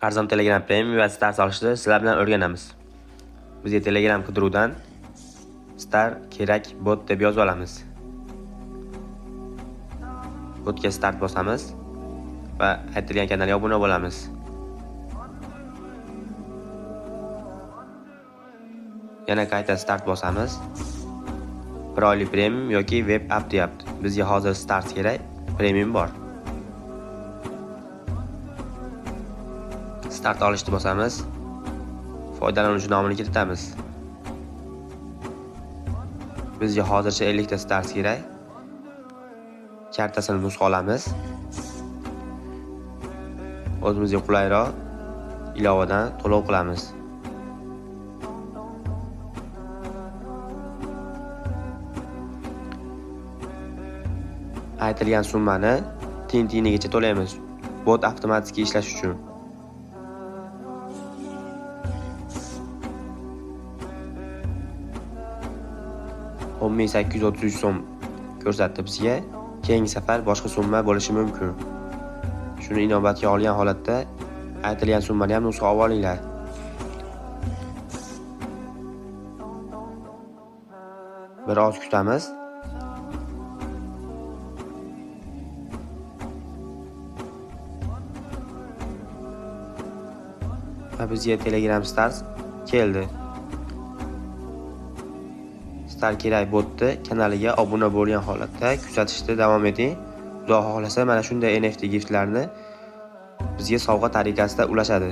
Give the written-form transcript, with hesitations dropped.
Arzon Telegram Premium va Star solishni sizlar bilan o'rganamiz. Bizga Telegram qidiruvdan Star kerak bot deb yozib olamiz. Botga start bosamiz va aytilgan kanalga obuna bo'lamiz. Yana qayta start bosamiz. 1 oylik premium yoki web app deyapti. Bizga hozir start kerak, premium bor. Start olishni bosamiz. Foydalanuvchi nomini kiritamiz. Bizga hozircha 50 ta start kerak. Kartasini nusxa olamiz. O'zimizga qulayroq ilovadan to'lov qilamiz. Aytilgan summani tiyinigacha to'laymiz. Bot avtomatik ishlash uchun. $10.833 so'm ko'rsatdi bizga. Keyingi safar boshqa summa bo'lishi mumkin. Shuni inobatga olgan holatda aytilgan summani ham nusxa olib olinglar. Biroz kutamiz. Va bizga Telegram Stars keldi. Star kerak botni kanaliga obuna bo'lgan holatda kuzatishda davom eting. Xudo xohlasa mana shunday NFT giftlarni bizga sovg'a tariqasida ulashadi.